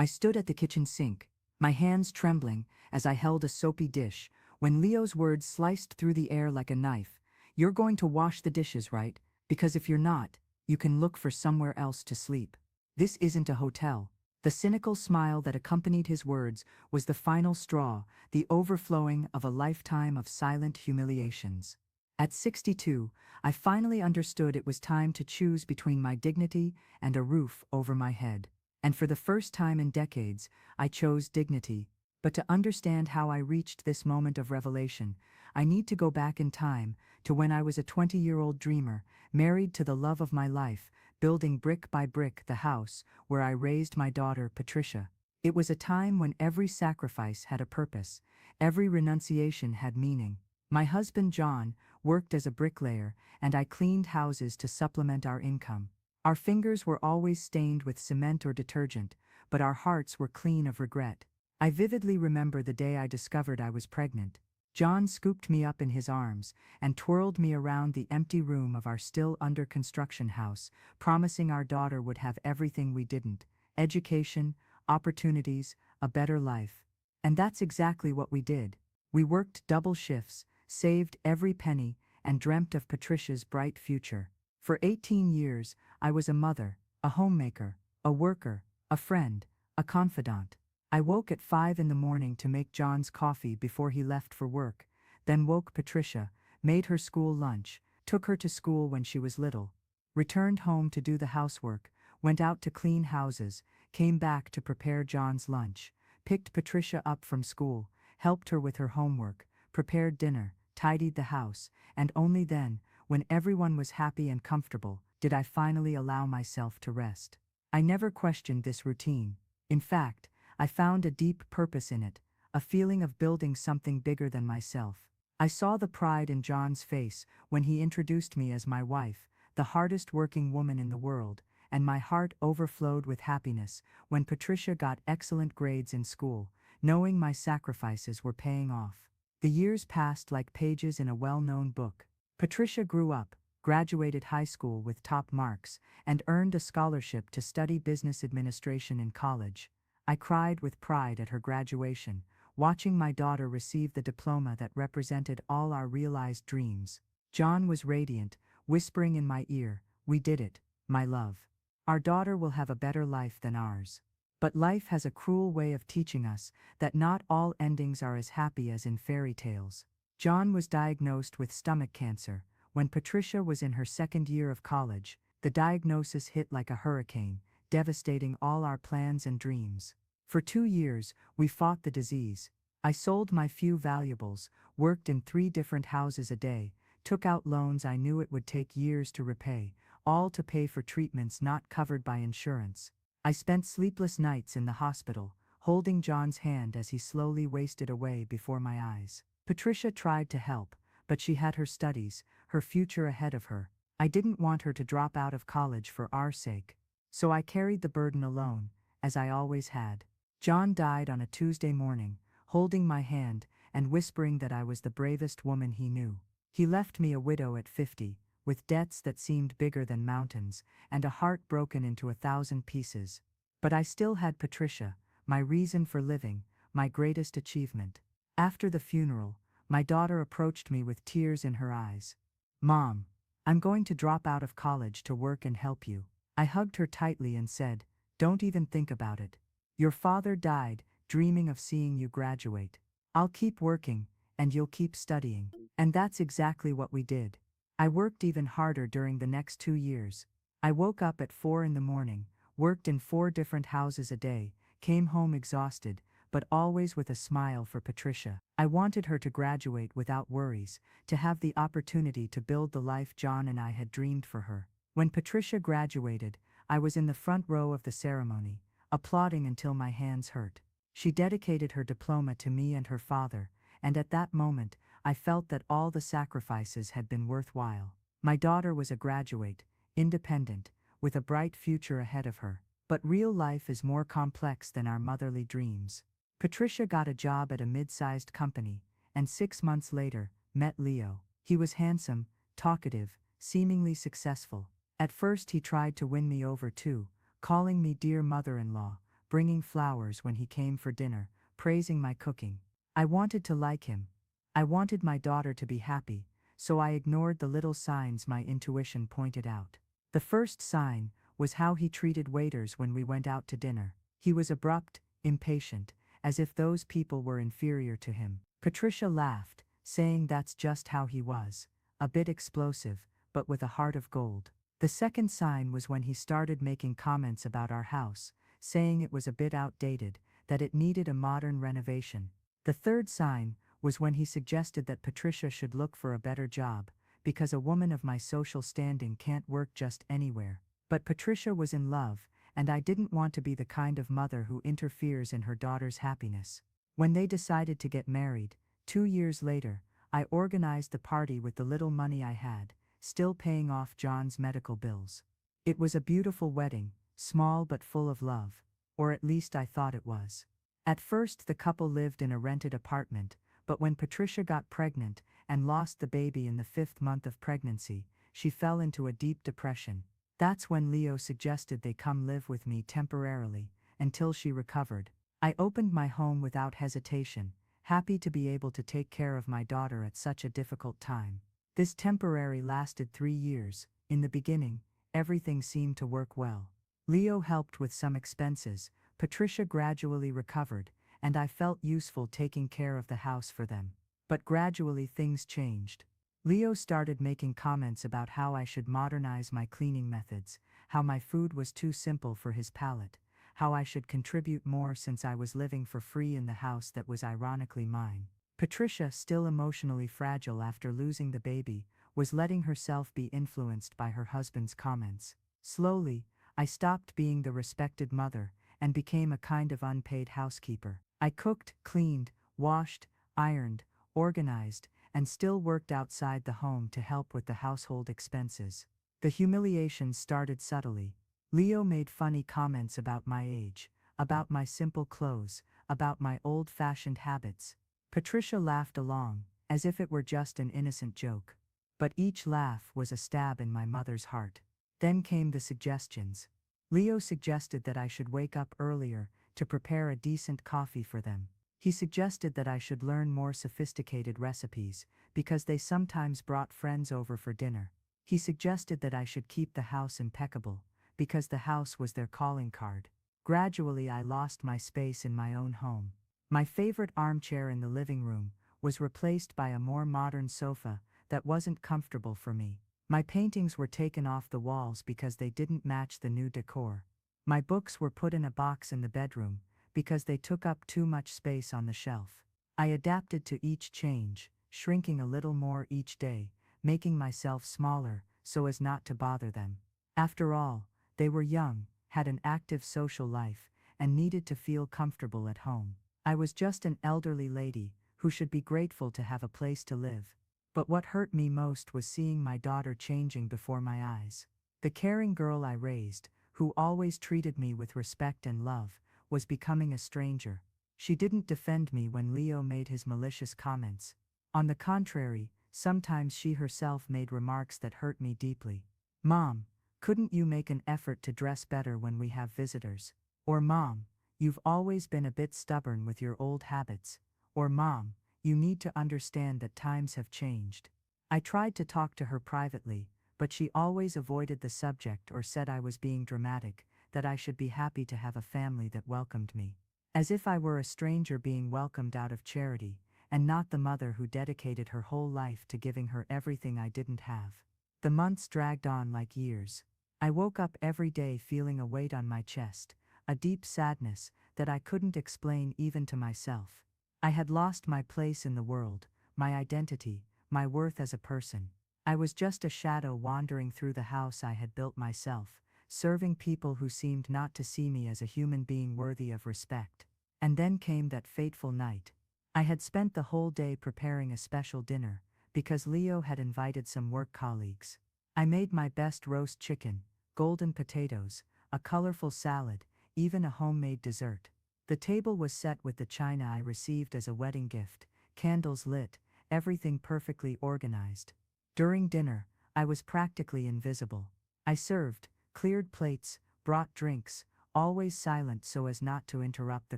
I stood at the kitchen sink, my hands trembling as I held a soapy dish, when Leo's words sliced through the air like a knife. "You're going to wash the dishes, right? Because if you're not, you can look for somewhere else to sleep. This isn't a hotel." The cynical smile that accompanied his words was the final straw, the overflowing of a lifetime of silent humiliations. At 62, I finally understood it was time to choose between my dignity and a roof over my head. And for the first time in decades, I chose dignity. But to understand how I reached this moment of revelation, I need to go back in time to when I was a 20-year-old dreamer, married to the love of my life, building brick by brick the house where I raised my daughter, Patricia. It was a time when every sacrifice had a purpose, every renunciation had meaning. My husband, John, worked as a bricklayer, and I cleaned houses to supplement our income. Our fingers were always stained with cement or detergent, but our hearts were clean of regret. I vividly remember the day I discovered I was pregnant. John scooped me up in his arms and twirled me around the empty room of our still under construction house, promising our daughter would have everything we didn't: education, opportunities, a better life. And that's exactly what we did. We worked double shifts, saved every penny, and dreamt of Patricia's bright future. For 18 years, I was a mother, a homemaker, a worker, a friend, a confidant. I woke at 5 in the morning to make John's coffee before he left for work, then woke Patricia, made her school lunch, took her to school when she was little, returned home to do the housework, went out to clean houses, came back to prepare John's lunch, picked Patricia up from school, helped her with her homework, prepared dinner, tidied the house, and only then, when everyone was happy and comfortable, did I finally allow myself to rest. I never questioned this routine. In fact, I found a deep purpose in it, a feeling of building something bigger than myself. I saw the pride in John's face when he introduced me as my wife, the hardest working woman in the world, and my heart overflowed with happiness when Patricia got excellent grades in school, knowing my sacrifices were paying off. The years passed like pages in a well-known book. Patricia grew up, graduated high school with top marks, and earned a scholarship to study business administration in college. I cried with pride at her graduation, watching my daughter receive the diploma that represented all our realized dreams. John was radiant, whispering in my ear, "We did it, my love. Our daughter will have a better life than ours." But life has a cruel way of teaching us that not all endings are as happy as in fairy tales. John was diagnosed with stomach cancer. When Patricia was in her second year of college, the diagnosis hit like a hurricane, devastating all our plans and dreams. For 2 years, we fought the disease. I sold my few valuables, worked in 3 different houses a day, took out loans I knew it would take years to repay, all to pay for treatments not covered by insurance. I spent sleepless nights in the hospital, holding John's hand as he slowly wasted away before my eyes. Patricia tried to help, but she had her studies, her future ahead of her. I didn't want her to drop out of college for our sake. So I carried the burden alone, as I always had. John died on a Tuesday morning, holding my hand and whispering that I was the bravest woman he knew. He left me a widow at 50, with debts that seemed bigger than mountains, and a heart broken into 1,000 pieces. But I still had Patricia, my reason for living, my greatest achievement. After the funeral, my daughter approached me with tears in her eyes. "Mom, I'm going to drop out of college to work and help you." I hugged her tightly and said, "Don't even think about it. Your father died, dreaming of seeing you graduate. I'll keep working, and you'll keep studying." And that's exactly what we did. I worked even harder during the next 2 years. I woke up at 4 in the morning, worked in 4 different houses a day, came home exhausted, but always with a smile for Patricia. I wanted her to graduate without worries, to have the opportunity to build the life John and I had dreamed for her. When Patricia graduated, I was in the front row of the ceremony, applauding until my hands hurt. She dedicated her diploma to me and her father, and at that moment, I felt that all the sacrifices had been worthwhile. My daughter was a graduate, independent, with a bright future ahead of her. But real life is more complex than our motherly dreams. Patricia got a job at a mid-sized company, and 6 months later, met Leo. He was handsome, talkative, seemingly successful. At first he tried to win me over too, calling me dear mother-in-law, bringing flowers when he came for dinner, praising my cooking. I wanted to like him. I wanted my daughter to be happy, so I ignored the little signs my intuition pointed out. The first sign was how he treated waiters when we went out to dinner. He was abrupt, impatient, as if those people were inferior to him. Patricia laughed, saying that's just how he was, a bit explosive, but with a heart of gold. The second sign was when he started making comments about our house, saying it was a bit outdated, that it needed a modern renovation. The third sign was when he suggested that Patricia should look for a better job, because a woman of my social standing can't work just anywhere. But Patricia was in love, and I didn't want to be the kind of mother who interferes in her daughter's happiness. When they decided to get married, 2 years later, I organized the party with the little money I had, still paying off John's medical bills. It was a beautiful wedding, small but full of love, or at least I thought it was. At first the couple lived in a rented apartment, but when Patricia got pregnant and lost the baby in the 5th month of pregnancy, she fell into a deep depression. That's when Leo suggested they come live with me temporarily, until she recovered. I opened my home without hesitation, happy to be able to take care of my daughter at such a difficult time. This temporary lasted 3 years. In the beginning, everything seemed to work well. Leo helped with some expenses, Patricia gradually recovered, and I felt useful taking care of the house for them. But gradually things changed. Leo started making comments about how I should modernize my cleaning methods, how my food was too simple for his palate, how I should contribute more since I was living for free in the house that was ironically mine. Patricia, still emotionally fragile after losing the baby, was letting herself be influenced by her husband's comments. Slowly, I stopped being the respected mother and became a kind of unpaid housekeeper. I cooked, cleaned, washed, ironed, organized, and still worked outside the home to help with the household expenses. The humiliation started subtly. Leo made funny comments about my age, about my simple clothes, about my old-fashioned habits. Patricia laughed along, as if it were just an innocent joke. But each laugh was a stab in my mother's heart. Then came the suggestions. Leo suggested that I should wake up earlier to prepare a decent coffee for them. He suggested that I should learn more sophisticated recipes, because they sometimes brought friends over for dinner. He suggested that I should keep the house impeccable, because the house was their calling card. Gradually I lost my space in my own home. My favorite armchair in the living room was replaced by a more modern sofa that wasn't comfortable for me. My paintings were taken off the walls because they didn't match the new decor. My books were put in a box in the bedroom because they took up too much space on the shelf. I adapted to each change, shrinking a little more each day, making myself smaller so as not to bother them. After all, they were young, had an active social life, and needed to feel comfortable at home. I was just an elderly lady who should be grateful to have a place to live. But what hurt me most was seeing my daughter changing before my eyes. The caring girl I raised, who always treated me with respect and love, was becoming a stranger. She didn't defend me when Leo made his malicious comments. On the contrary, sometimes she herself made remarks that hurt me deeply. "Mom, couldn't you make an effort to dress better when we have visitors?" Or "Mom, you've always been a bit stubborn with your old habits." Or "Mom, you need to understand that times have changed." I tried to talk to her privately, but she always avoided the subject or said I was being dramatic, that I should be happy to have a family that welcomed me. As if I were a stranger being welcomed out of charity, and not the mother who dedicated her whole life to giving her everything I didn't have. The months dragged on like years. I woke up every day feeling a weight on my chest, a deep sadness that I couldn't explain even to myself. I had lost my place in the world, my identity, my worth as a person. I was just a shadow wandering through the house I had built myself, serving people who seemed not to see me as a human being worthy of respect. And then came that fateful night. I had spent the whole day preparing a special dinner, because Leo had invited some work colleagues. I made my best roast chicken, golden potatoes, a colorful salad, even a homemade dessert. The table was set with the china I received as a wedding gift, candles lit, everything perfectly organized. During dinner, I was practically invisible. I served, cleared plates, brought drinks, always silent so as not to interrupt the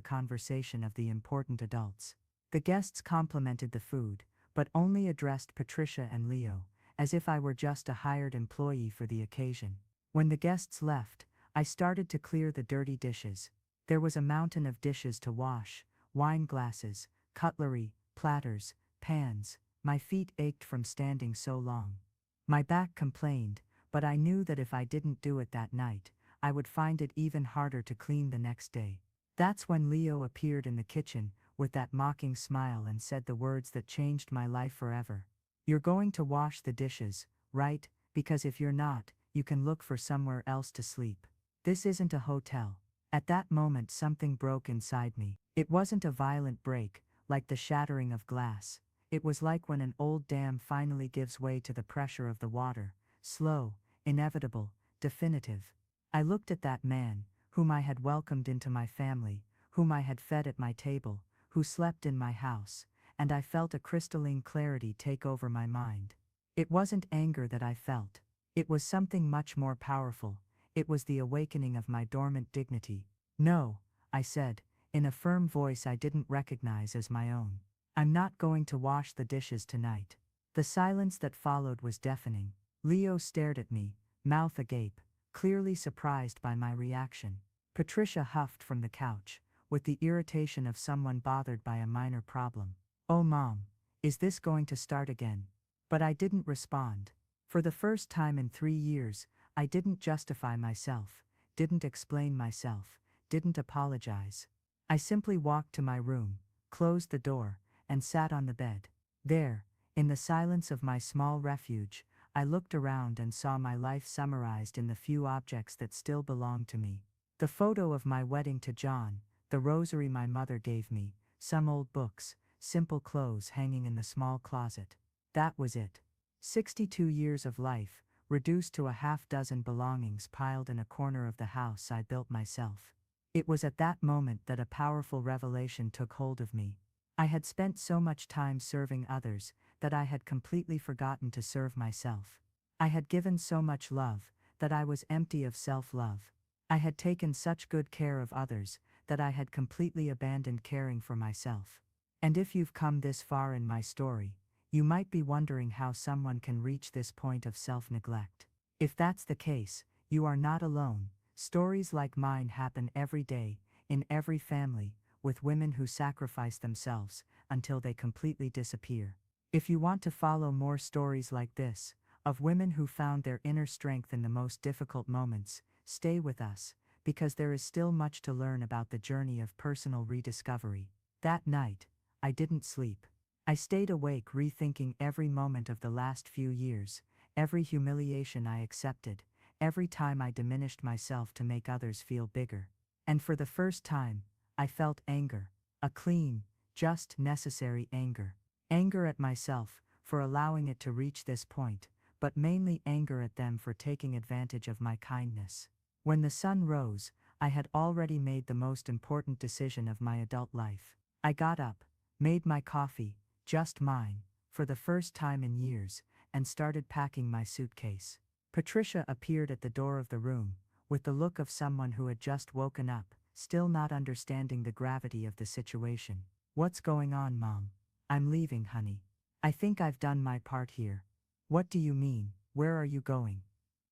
conversation of the important adults. The guests complimented the food, but only addressed Patricia and Leo, as if I were just a hired employee for the occasion. When the guests left, I started to clear the dirty dishes. There was a mountain of dishes to wash, wine glasses, cutlery, platters, pans. My feet ached from standing so long. My back complained, but I knew that if I didn't do it that night, I would find it even harder to clean the next day. That's when Leo appeared in the kitchen, with that mocking smile, and said the words that changed my life forever. "You're going to wash the dishes, right? Because if you're not, you can look for somewhere else to sleep. This isn't a hotel." At that moment something broke inside me. It wasn't a violent break, like the shattering of glass. It was like when an old dam finally gives way to the pressure of the water, slow, inevitable, definitive. I looked at that man, whom I had welcomed into my family, whom I had fed at my table, who slept in my house, and I felt a crystalline clarity take over my mind. It wasn't anger that I felt. It was something much more powerful. It was the awakening of my dormant dignity. "No," I said, in a firm voice I didn't recognize as my own. "I'm not going to wash the dishes tonight." The silence that followed was deafening. Leo stared at me, mouth agape, clearly surprised by my reaction. Patricia huffed from the couch, with the irritation of someone bothered by a minor problem. "Oh, Mom, is this going to start again?" But I didn't respond. For the first time in 3 years, I didn't justify myself, didn't explain myself, didn't apologize. I simply walked to my room, closed the door, and sat on the bed. There, in the silence of my small refuge, I looked around and saw my life summarized in the few objects that still belonged to me. The photo of my wedding to John, the rosary my mother gave me, some old books, simple clothes hanging in the small closet. That was it. 62 years of life, reduced to a half-dozen belongings piled in a corner of the house I built myself. It was at that moment that a powerful revelation took hold of me. I had spent so much time serving others that I had completely forgotten to serve myself. I had given so much love that I was empty of self-love. I had taken such good care of others that I had completely abandoned caring for myself. And if you've come this far in my story, you might be wondering how someone can reach this point of self-neglect. If that's the case, you are not alone. Stories like mine happen every day, in every family, with women who sacrifice themselves until they completely disappear. If you want to follow more stories like this, of women who found their inner strength in the most difficult moments, stay with us, because there is still much to learn about the journey of personal rediscovery. That night, I didn't sleep. I stayed awake rethinking every moment of the last few years, every humiliation I accepted, every time I diminished myself to make others feel bigger. And for the first time, I felt anger, a clean, just, necessary anger. Anger at myself for allowing it to reach this point, but mainly anger at them for taking advantage of my kindness. When the sun rose, I had already made the most important decision of my adult life. I got up, made my coffee, just mine, for the first time in years, and started packing my suitcase. Patricia appeared at the door of the room, with the look of someone who had just woken up, still not understanding the gravity of the situation. "What's going on, Mom?" "I'm leaving, honey. I think I've done my part here." "What do you mean? Where are you going?"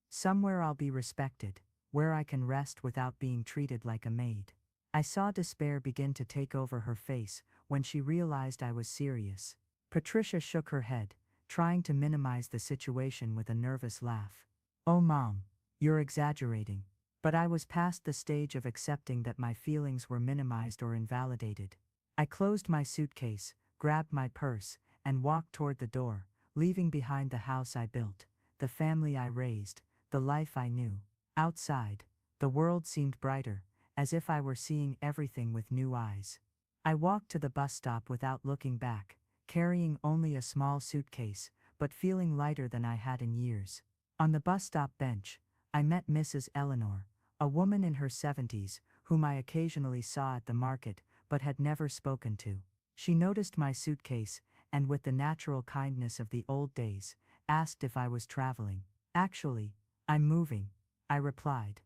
"Somewhere I'll be respected, where I can rest without being treated like a maid." I saw despair begin to take over her face when she realized I was serious. Patricia shook her head, trying to minimize the situation with a nervous laugh. "Oh, Mom, you're exaggerating." But I was past the stage of accepting that my feelings were minimized or invalidated. I closed my suitcase, grabbed my purse, and walked toward the door, leaving behind the house I built, the family I raised, the life I knew. Outside, the world seemed brighter, as if I were seeing everything with new eyes. I walked to the bus stop without looking back, carrying only a small suitcase, but feeling lighter than I had in years. On the bus stop bench, I met Mrs. Eleanor, a woman in her 70s, whom I occasionally saw at the market, but had never spoken to. She noticed my suitcase, and with the natural kindness of the old days, asked if I was traveling. "Actually, I'm moving," I replied.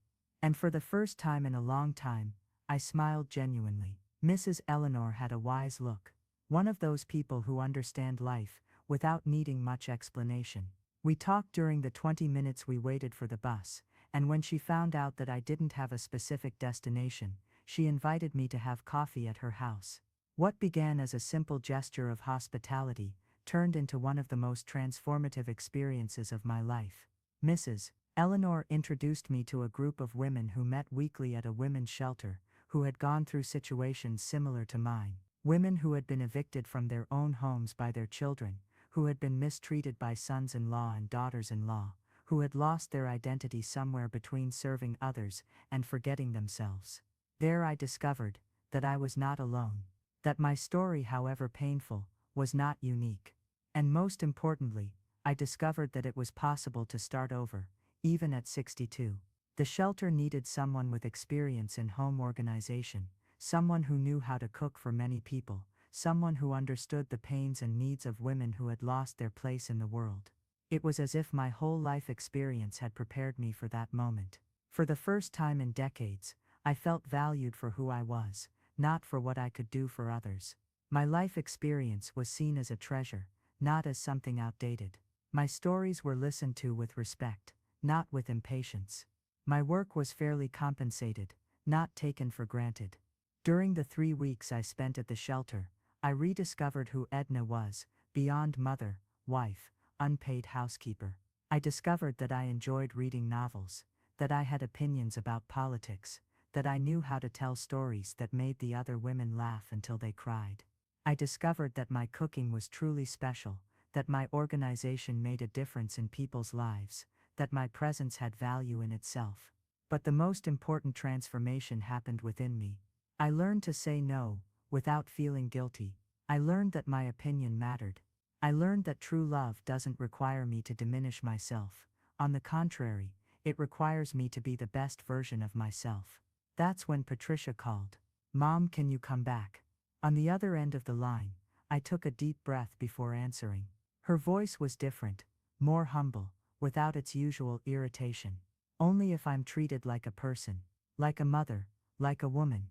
And for the first time in a long time, I smiled genuinely. Mrs. Eleanor had a wise look. One of those people who understand life without needing much explanation. We talked during the 20 minutes we waited for the bus, and when she found out that I didn't have a specific destination, she invited me to have coffee at her house. What began as a simple gesture of hospitality turned into one of the most transformative experiences of my life. Mrs. Eleanor introduced me to a group of women who met weekly at a women's shelter, who had gone through situations similar to mine. Women who had been evicted from their own homes by their children, who had been mistreated by sons-in-law and daughters-in-law, who had lost their identity somewhere between serving others and forgetting themselves. There I discovered that I was not alone, that my story, however painful, was not unique. And most importantly, I discovered that it was possible to start over, even at 62. The shelter needed someone with experience in home organization, someone who knew how to cook for many people, someone who understood the pains and needs of women who had lost their place in the world. It was as if my whole life experience had prepared me for that moment. For the first time in decades, I felt valued for who I was, not for what I could do for others. My life experience was seen as a treasure, not as something outdated. My stories were listened to with respect, not with impatience. My work was fairly compensated, not taken for granted. During the 3 weeks I spent at the shelter, I rediscovered who Edna was, beyond mother, wife, unpaid housekeeper. I discovered that I enjoyed reading novels, that I had opinions about politics, that I knew how to tell stories that made the other women laugh until they cried. I discovered that my cooking was truly special, that my organization made a difference in people's lives, that my presence had value in itself. But the most important transformation happened within me. I learned to say no, without feeling guilty. I learned that my opinion mattered. I learned that true love doesn't require me to diminish myself. On the contrary, it requires me to be the best version of myself. That's when Patricia called. "Mom, can you come back?" On the other end of the line, I took a deep breath before answering. Her voice was different, more humble, without its usual irritation. "Only if I'm treated like a person, like a mother, like a woman."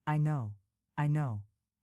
I know.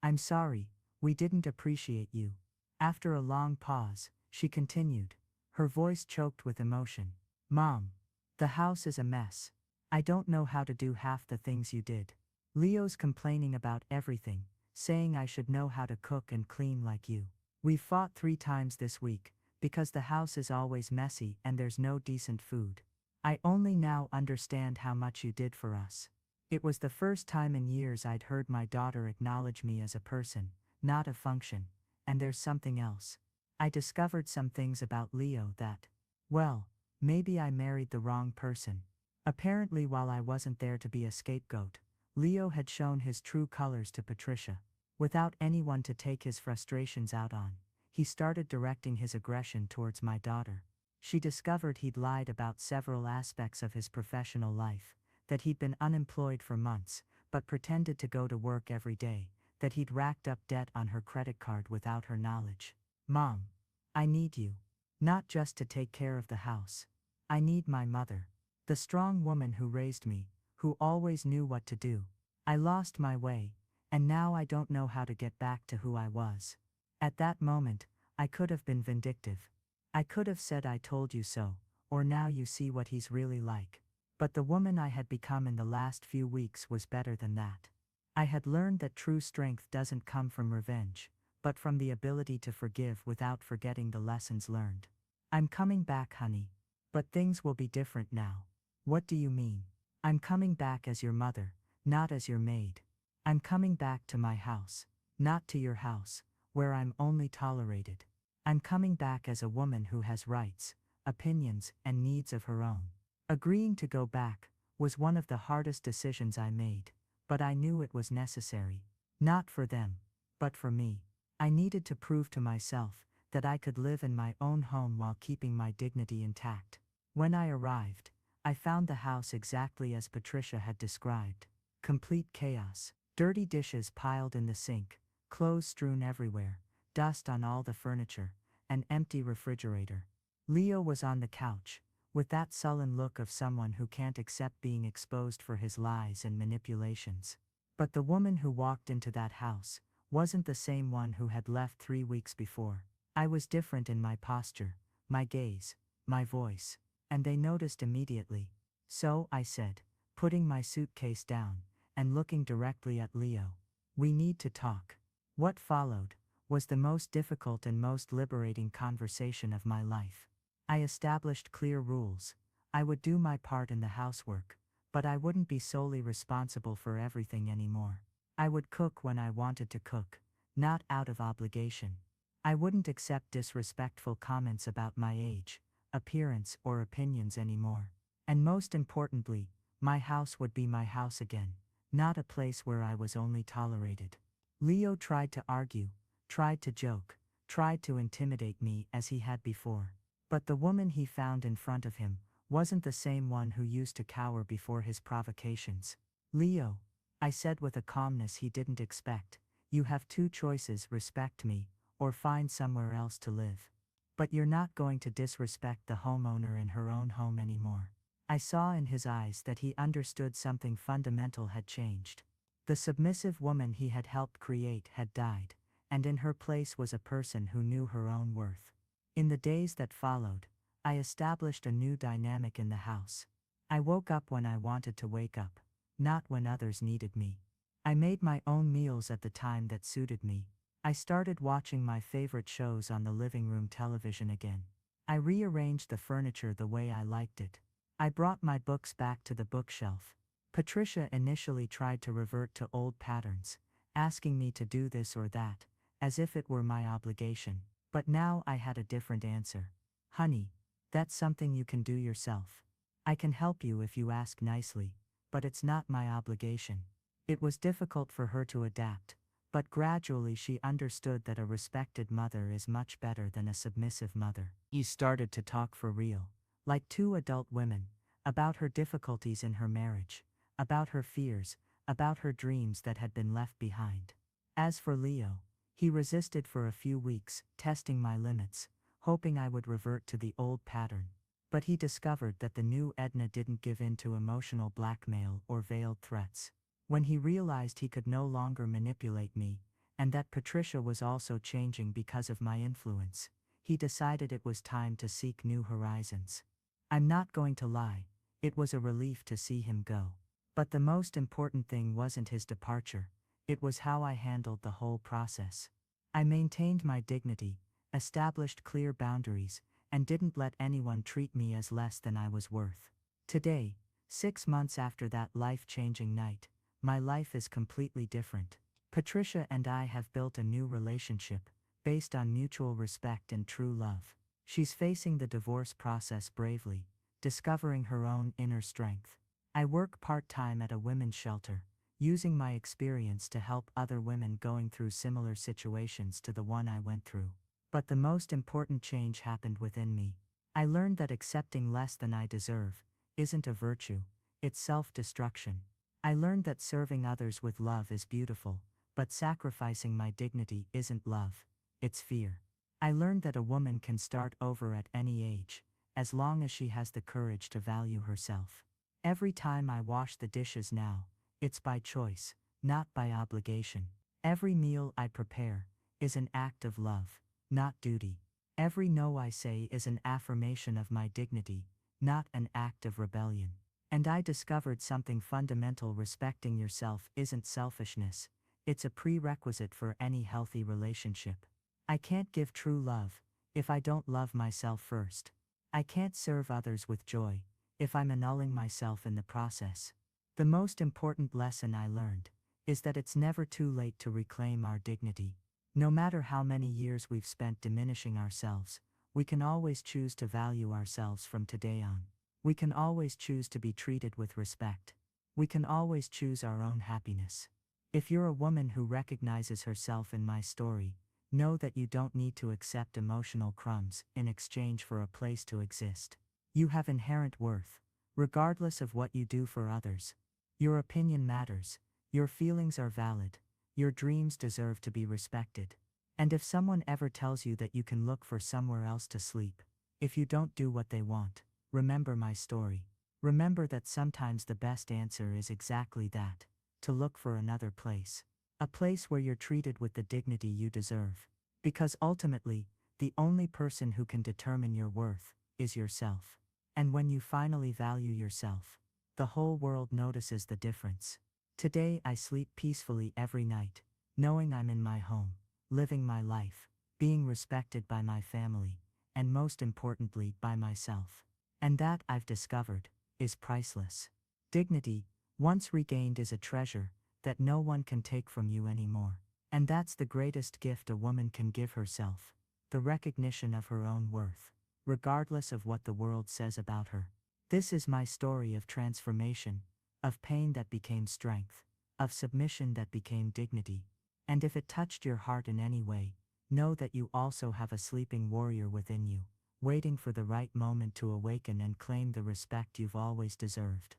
I'm sorry, we didn't appreciate you." After a long pause, she continued, her voice choked with emotion. "Mom, the house is a mess. I don't know how to do half the things you did. Leo's complaining about everything, saying I should know how to cook and clean like you. We've fought 3 times this week, because the house is always messy and there's no decent food. I only now understand how much you did for us." It was the first time in years I'd heard my daughter acknowledge me as a person, not a function. And there's something else. I discovered some things about Leo that, well, maybe I married the wrong person. Apparently, while I wasn't there to be a scapegoat, Leo had shown his true colors to Patricia. Without anyone to take his frustrations out on, he started directing his aggression towards my daughter. She discovered he'd lied about several aspects of his professional life, that he'd been unemployed for months, but pretended to go to work every day, that he'd racked up debt on her credit card without her knowledge. "Mom, I need you. Not just to take care of the house. I need my mother. The strong woman who raised me, who always knew what to do. I lost my way, and now I don't know how to get back to who I was." At that moment, I could have been vindictive. I could have said "I told you so," or "now you see what he's really like." But the woman I had become in the last few weeks was better than that. I had learned that true strength doesn't come from revenge, but from the ability to forgive without forgetting the lessons learned. "I'm coming back, honey. But things will be different now." "What do you mean?" "I'm coming back as your mother, not as your maid. I'm coming back to my house, not to your house, where I'm only tolerated. I'm coming back as a woman who has rights, opinions, and needs of her own." Agreeing to go back was one of the hardest decisions I made, but I knew it was necessary. Not for them, but for me. I needed to prove to myself that I could live in my own home while keeping my dignity intact. When I arrived, I found the house exactly as Patricia had described. Complete chaos. Dirty dishes piled in the sink, clothes strewn everywhere, dust on all the furniture, an empty refrigerator. Leo was on the couch, with that sullen look of someone who can't accept being exposed for his lies and manipulations. But the woman who walked into that house wasn't the same one who had left 3 weeks before. I was different in my posture, my gaze, my voice, and they noticed immediately. So, I said, putting my suitcase down and looking directly at Leo, "We need to talk." What followed was the most difficult and most liberating conversation of my life. I established clear rules. I would do my part in the housework, but I wouldn't be solely responsible for everything anymore. I would cook when I wanted to cook, not out of obligation. I wouldn't accept disrespectful comments about my age, appearance, or opinions anymore. And most importantly, my house would be my house again, not a place where I was only tolerated. Leo tried to argue, tried to joke, tried to intimidate me as he had before. But the woman he found in front of him wasn't the same one who used to cower before his provocations. "Leo," I said with a calmness he didn't expect, "you have two choices: respect me, or find somewhere else to live. But you're not going to disrespect the homeowner in her own home anymore." I saw in his eyes that he understood something fundamental had changed. The submissive woman he had helped create had died, and in her place was a person who knew her own worth. In the days that followed, I established a new dynamic in the house. I woke up when I wanted to wake up, not when others needed me. I made my own meals at the time that suited me. I started watching my favorite shows on the living room television again. I rearranged the furniture the way I liked it. I brought my books back to the bookshelf. Patricia initially tried to revert to old patterns, asking me to do this or that, as if it were my obligation. But now I had a different answer. "Honey, that's something you can do yourself. I can help you if you ask nicely, but it's not my obligation." It was difficult for her to adapt, but gradually she understood that a respected mother is much better than a submissive mother. We started to talk for real, like two adult women, about her difficulties in her marriage, about her fears, about her dreams that had been left behind. As for Leo, he resisted for a few weeks, testing my limits, hoping I would revert to the old pattern. But he discovered that the new Edna didn't give in to emotional blackmail or veiled threats. When he realized he could no longer manipulate me, and that Patricia was also changing because of my influence, he decided it was time to seek new horizons. I'm not going to lie, it was a relief to see him go. But the most important thing wasn't his departure, it was how I handled the whole process. I maintained my dignity, established clear boundaries, and didn't let anyone treat me as less than I was worth. Today, 6 months after that life-changing night, my life is completely different. Patricia and I have built a new relationship, based on mutual respect and true love. She's facing the divorce process bravely, discovering her own inner strength. I work part-time at a women's shelter, using my experience to help other women going through similar situations to the one I went through. But the most important change happened within me. I learned that accepting less than I deserve isn't a virtue, it's self-destruction. I learned that serving others with love is beautiful, but sacrificing my dignity isn't love, it's fear. I learned that a woman can start over at any age, as long as she has the courage to value herself. Every time I wash the dishes now, it's by choice, not by obligation. Every meal I prepare is an act of love, not duty. Every no I say is an affirmation of my dignity, not an act of rebellion. And I discovered something fundamental: respecting yourself isn't selfishness, it's a prerequisite for any healthy relationship. I can't give true love if I don't love myself first. I can't serve others with joy if I'm annulling myself in the process. The most important lesson I learned is that it's never too late to reclaim our dignity. No matter how many years we've spent diminishing ourselves, we can always choose to value ourselves from today on. We can always choose to be treated with respect. We can always choose our own happiness. If you're a woman who recognizes herself in my story, know that you don't need to accept emotional crumbs in exchange for a place to exist. You have inherent worth, regardless of what you do for others. Your opinion matters, your feelings are valid, your dreams deserve to be respected. And if someone ever tells you that you can look for somewhere else to sleep, if you don't do what they want, remember my story. Remember that sometimes the best answer is exactly that, to look for another place. A place where you're treated with the dignity you deserve. Because ultimately, the only person who can determine your worth is yourself. And when you finally value yourself, the whole world notices the difference. Today I sleep peacefully every night, knowing I'm in my home, living my life, being respected by my family, and most importantly by myself. And that, I've discovered, is priceless. Dignity, once regained, is a treasure that no one can take from you anymore. And that's the greatest gift a woman can give herself, the recognition of her own worth, regardless of what the world says about her. This is my story of transformation, of pain that became strength, of submission that became dignity. And if it touched your heart in any way, know that you also have a sleeping warrior within you, waiting for the right moment to awaken and claim the respect you've always deserved.